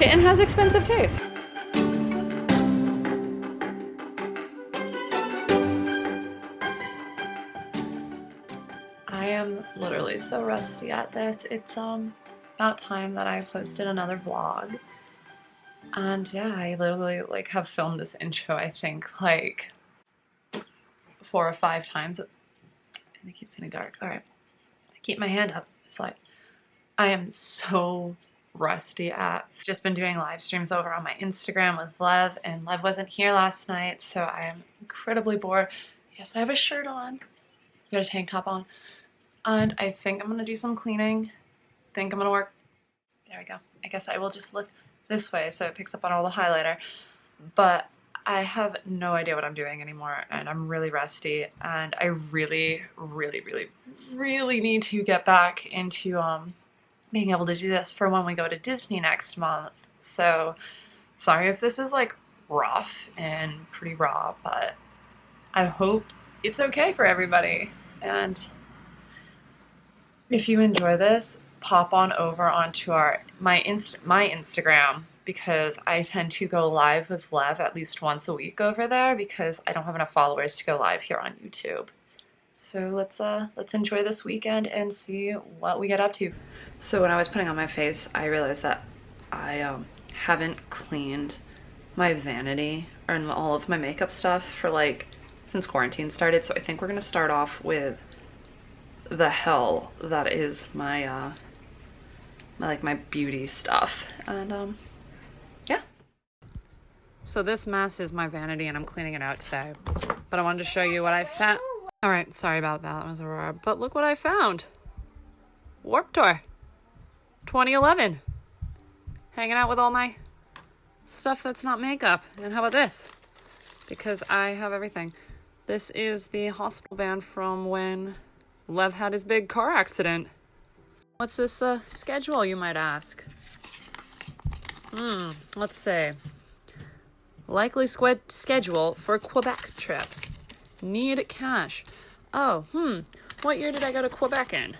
Kitten has expensive taste. I am literally so rusty at this. It's about time that I posted another vlog. And yeah, I literally like have filmed this intro, I think, like 4 or 5 times. And it keeps getting dark. Alright. I keep my hand up. It's like I am so rusty at. I've just been doing live streams over on my Instagram with Lev, and Lev wasn't here last night, so I am incredibly bored. Yes, I have a shirt on. I've got a tank top on. And I think I'm gonna do some cleaning. I think I'm gonna work. There we go. I guess I will just look this way so it picks up on all the highlighter. But I have no idea what I'm doing anymore, and I'm really rusty, and I really need to get back into being able to do this for when we go to Disney next month. So sorry if this is like rough and pretty raw, but I hope it's okay for everybody. And if you enjoy this, pop on over onto my Instagram, because I tend to go live with Lev at least once a week over there because I don't have enough followers to go live here on YouTube. So let's enjoy this weekend and see what we get up to. So when I was putting on my face, I realized that I haven't cleaned my vanity and all of my makeup stuff for like since quarantine started. So I think we're gonna start off with the hell that is my my beauty stuff. And yeah. So this mess is my vanity and I'm cleaning it out today. But I wanted to show you what I found. Alright, sorry about that. That was Aurora. But look what I found. Warped Tour 2011. Hanging out with all my stuff that's not makeup. And how about this? Because I have everything. This is the hospital band from when Lev had his big car accident. What's this schedule, you might ask? Let's say. Likely schedule for Quebec trip. Need cash. Oh, what year did I go to Quebec in?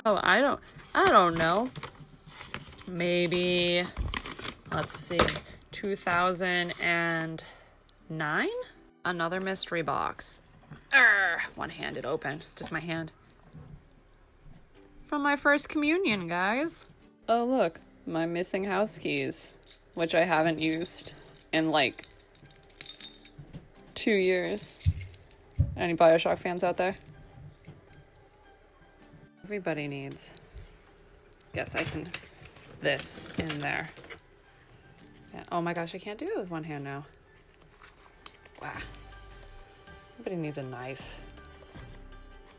Oh, I don't know. Maybe, let's see, 2009? Another mystery box. One-handed open, just my hand. From my first communion, guys. Oh, look, my missing house keys, which I haven't used in like 2 years. Any BioShock fans out there? Everybody needs. Guess I can. This in there. Yeah. Oh my gosh, I can't do it with one hand now. Wow. Everybody needs a knife.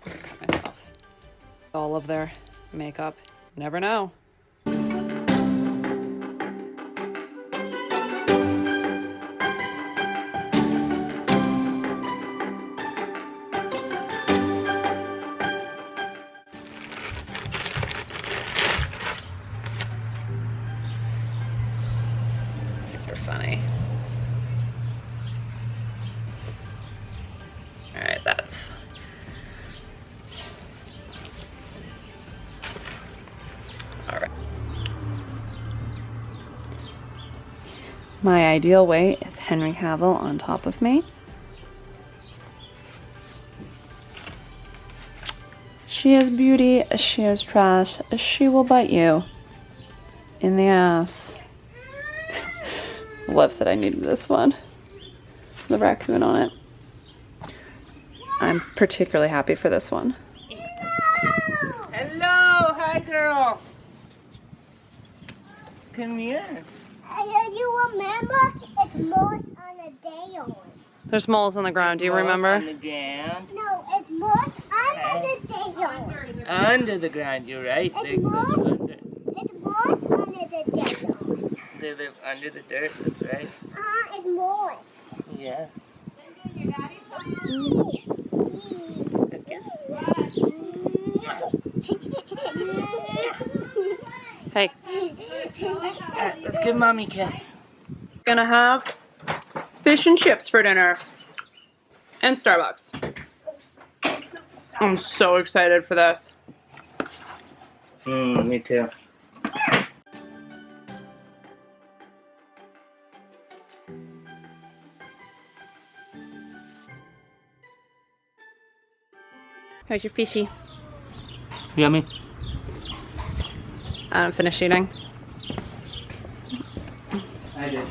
I'll cut myself. All of their makeup. Never know. Funny. All right, that's all right. My ideal weight is Henry Cavill on top of me. She is beauty, she is trash, she will bite you in the ass. Lev said I needed this one. The raccoon on it. I'm particularly happy for this one. Hello, hi girl. Come here. You remember it's moss on the ground. There's moles on the ground, do you remember? On the ground. No, it's moss under the ground. Under the ground, you're right. It's moss under the ground. They live under the dirt, that's right. It's moss. Yes. A kiss. Hey. Alright, let's give mommy a kiss. Gonna have fish and chips for dinner. And Starbucks. I'm so excited for this. Me too. How's your fishy? Yummy. I don't finish eating. I did.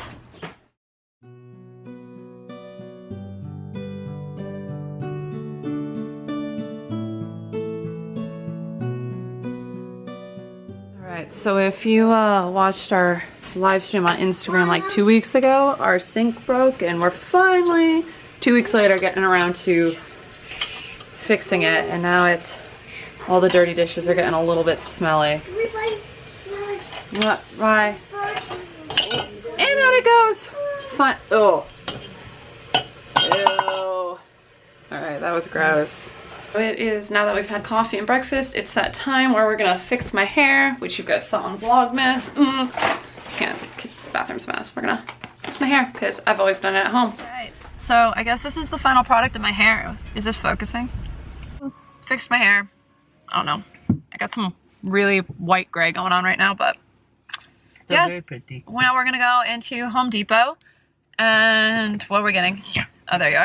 Alright, so if you watched our live stream on Instagram like 2 weeks ago, our sink broke and we're finally 2 weeks later getting around to fixing it, and now it's all the dirty dishes are getting a little bit smelly. What? Why? And out it goes! Fun. Oh. Ew. Alright, that was gross. It is, now that we've had coffee and breakfast, it's that time where we're gonna fix my hair, which you guys saw on Vlogmas. Can't, this bathroom's a mess. We're gonna fix my hair, because I've always done it at home. Alright, so I guess this is the final product of my hair. Is this focusing? Fixed my hair. I don't know. I got some really white gray going on right now, but Still yeah. very pretty. Well, now we're gonna go into Home Depot, and what are we getting? Oh, there you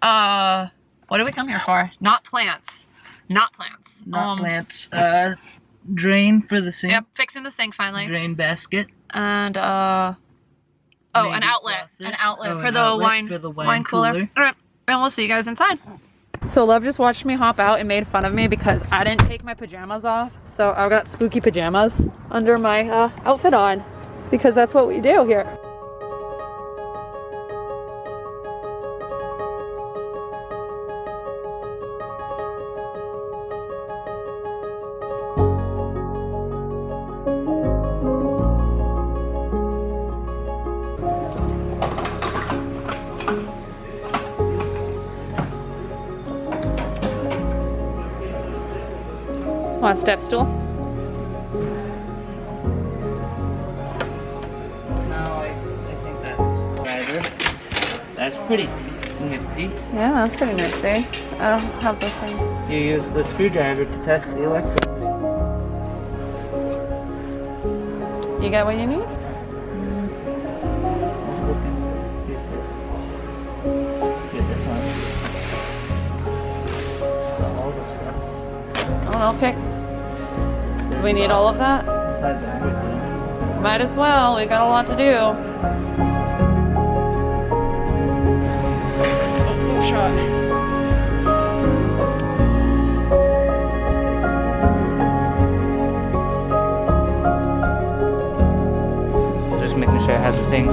are. What did we come here for? Not plants. Not plants. Not plants. Drain for the sink. Yep, fixing the sink finally. Drain basket. And an outlet. faucet. An outlet Oh, for an the outlet wine cooler. All right, and we'll see you guys inside. So Love just watched me hop out and made fun of me because I didn't take my pajamas off. So I've got spooky pajamas under my outfit on, because that's what we do here. Want a step stool? No, I think that's better. That's pretty nifty. Yeah, that's pretty nifty. I don't have the thing. You use the screwdriver to test the electric. You got what you need? Let's look and see if this. Get this one. All the stuff. Oh, I'll pick. Do we need all of that? Inside the everything. Might as well. We got a lot to do. Oh, shot. Making sure it has the things.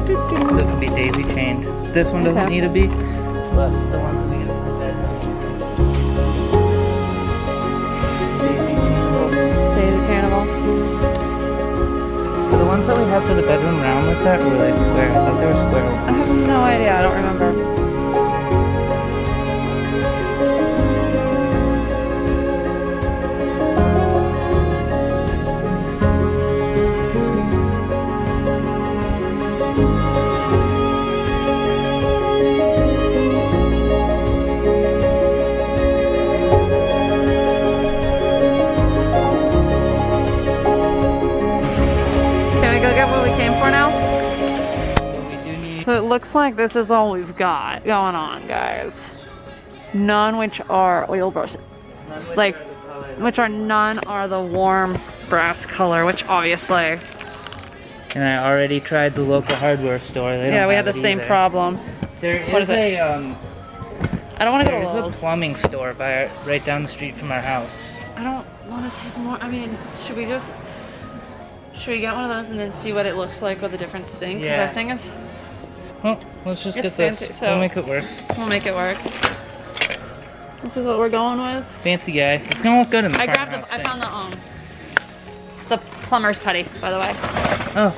It could be daisy chained. This one doesn't need to be, but the ones that we get from bed. Daisy chainable. Daisy chainable. So the ones that we have for the bedroom round like that were like square. I thought they were square. I have no idea. I don't remember. So it looks like this is all we've got going on, guys. None which are oil brushes. Like, none are the warm brass color, which obviously. And I already tried the local hardware store. They Yeah, don't we have had the it same either. problem. There What is is it? a I don't want to go to there's a Lowe's. plumbing store right down the street from our house. I don't want to take more. I mean, should we get one of those and then see what it looks like with a different sink? 'Cause Yeah. our thing is, Well, let's just It's get this. fancy, so- We'll make it work. we'll make it work. This is what we're going with. Fancy guy. It's gonna look good in the I front grabbed house, I found the plumber's putty, by the way. Oh,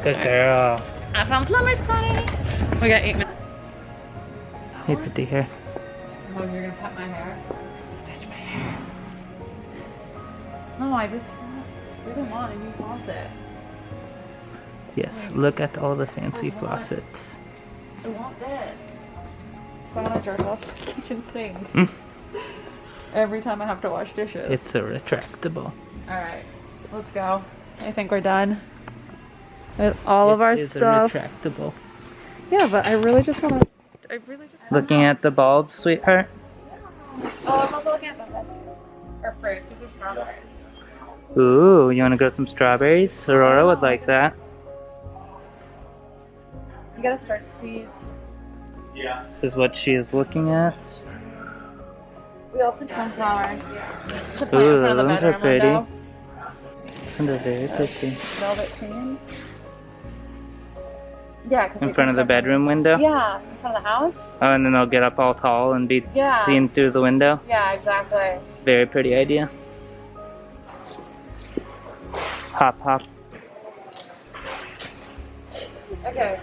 good girl. I found plumber's putty. We got 8 minutes. Hey, pretty hair. Oh, you're gonna cut my hair? That's my hair. No, I just really want a new faucet. Yes, look at all the fancy faucets. I want this. So I'm gonna jerk off the kitchen sink every time I have to wash dishes. It's a retractable. Alright, let's go. I think we're done with all of our It is stuff. a retractable. Yeah, but I really just want to I really just... Looking at the bulbs, sweetheart? Oh, I'm also looking at the veggies. Or fruits. These are strawberries. Ooh, you want to grow some strawberries? Aurora would like that. You gotta start sweet. This is what she is looking at. We also have sunflowers. To plant Ooh, in front of the those are bedroom pretty. window. And they're very pretty. Velvet cream. Yeah, In front of the bedroom window? Yeah, in front of the house. Oh, and then they'll get up all tall and be Yeah. seen through the window? Yeah, exactly. Very pretty idea. Hop, hop. Okay.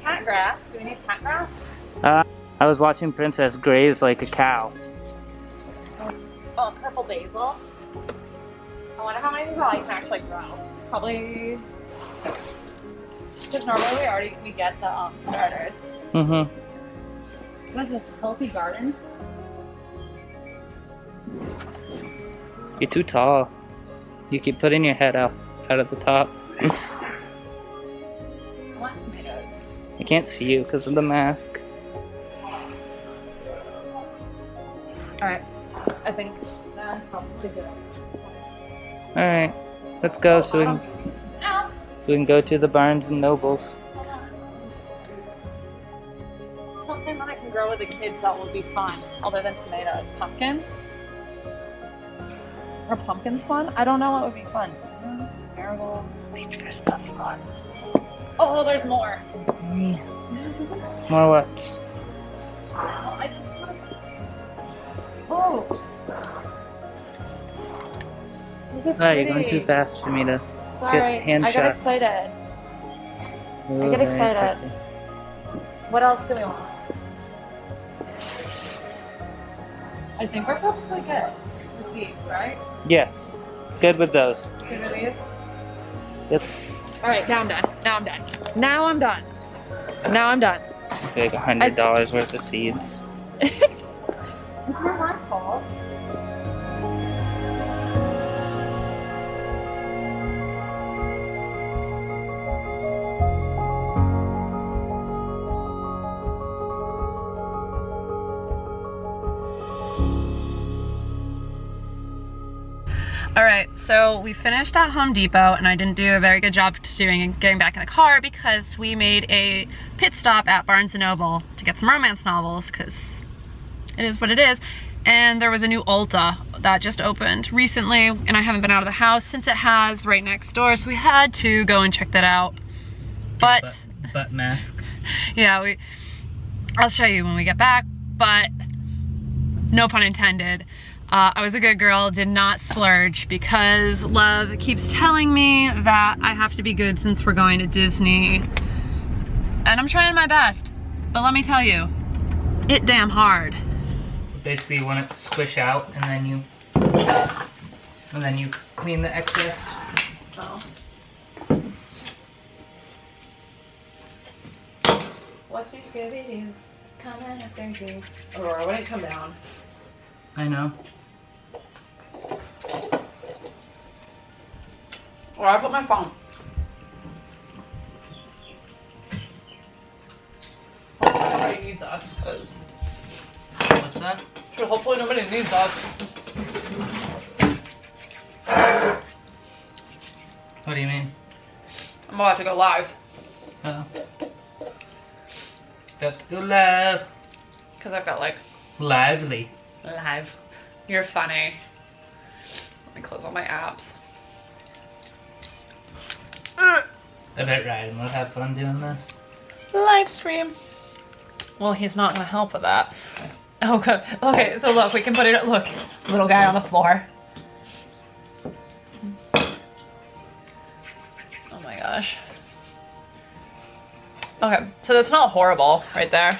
Cat grass. Do we need cat grass? I was watching Princess graze like a cow. Oh, purple basil. I wonder how many things I can actually grow. Probably. Because normally we get the starters. Mm-hmm. What is this, healthy garden? You're too tall. You keep putting your head out of the top. I want tomatoes. I can't see you because of the mask. Alright. I think that's probably good. Alright, let's go so we Ow. can go to the Barnes and Nobles. Something that I can grow with the kids that will be fun, other than tomatoes. Pumpkins? Are pumpkins fun? I don't know what would be fun. Marigolds. Reach for stuff more. Oh, there's more. More what? I just Oh. These are Oh, pretty. you're going too fast for me to Sorry, get hand I got shots. excited. Ooh, I get very excited. pretty. What else do we want? I think we're probably good with these, right? Yes, good with those. Good with these? Yep. Alright, now I'm done. Now I'm done. Now I'm done. Now I'm done. Like $100 worth of seeds. It's not my fault. All right, so we finished at Home Depot and I didn't do a very good job getting back in the car because we made a pit stop at Barnes & Noble to get some romance novels because it is what it is. And there was a new Ulta that just opened recently and I haven't been out of the house since it has right next door, so we had to go and check that out. But butt mask. yeah, I'll show you when we get back, but no pun intended. I was a good girl, did not splurge because Love keeps telling me that I have to be good since we're going to Disney. And I'm trying my best, but let me tell you, it damn hard. Basically you want it to squish out and then you clean the excess. Oh. What's me Scooby-Doo? Coming after you. Aurora, when it come down. I know. Or I put my phone. Hopefully nobody needs us, because What's that? hopefully nobody needs us. What do you mean? I'm about to go live. Oh. Got to go live. Because I've got like Lively. live. You're funny. Let me close all my apps. I bet Ryan will have fun doing this. Live stream. Well, he's not gonna help with that. Okay, okay, so look, we can put it, look, little guy on the floor. Oh my gosh. Okay, so that's not horrible right there.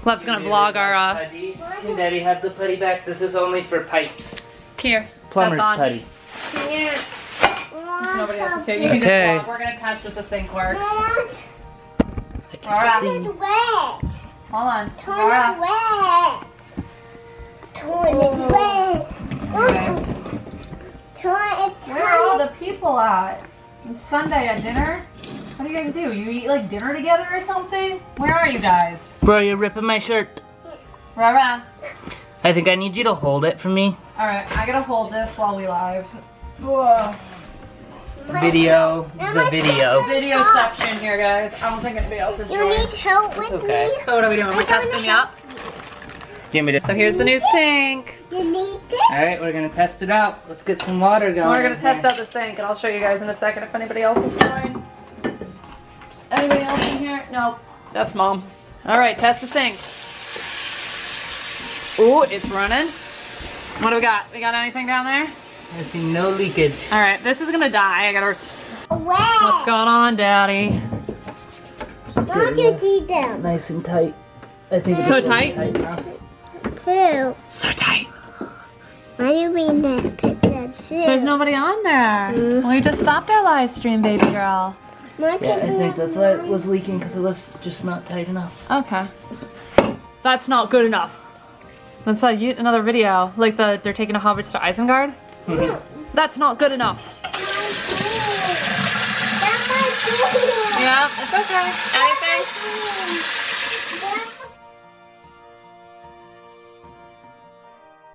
Love's gonna vlog our, Putty. Hey, Daddy, have the putty back. This is only for pipes. here. Plumber's That's on. putty. Yeah. Nobody else is here. You can Okay. just vlog. We're gonna test if the sink works. I Alright. can Turn see. it wet. Hold on. Turn Laura. it wet. Turn it wet. Guys. Turn it Where are all tight. the people at? It's Sunday at dinner. What do you guys do? You eat like dinner together or something? Where are you guys? Bro, you're ripping my shirt. Rara. I think I need you to hold it for me. Alright, I gotta hold this while we live. Whoa. Video. The video. Video section here, guys. I don't think anybody else is You joined. need help with okay. me? So what are we doing? We're testing you up. Give me this. So here's the new sink. You need this? Alright, we're gonna test it out. Let's get some water going. We're gonna test out the sink, and I'll show you guys in a second if anybody else is joined. Anybody else in here? Nope. That's Mom. Alright, test the sink. Ooh, it's running. What do we got? We got anything down there? I see no leakage. Alright, this is gonna die. I gotta... Wet. What's going on, Daddy? Don't you need them? Nice and tight. I think it's So really tight? now. Too. So tight. Why do you mean that pizza too? There's nobody on there. We just stopped our live stream, baby girl. Why Yeah, I can't think you that's why it was leaking because it was just not tight enough. Okay. That's not good enough. That's another video. Like they're taking a hobbits to Isengard. That's not good enough. That's my food. Yeah, it's okay. Anything? That's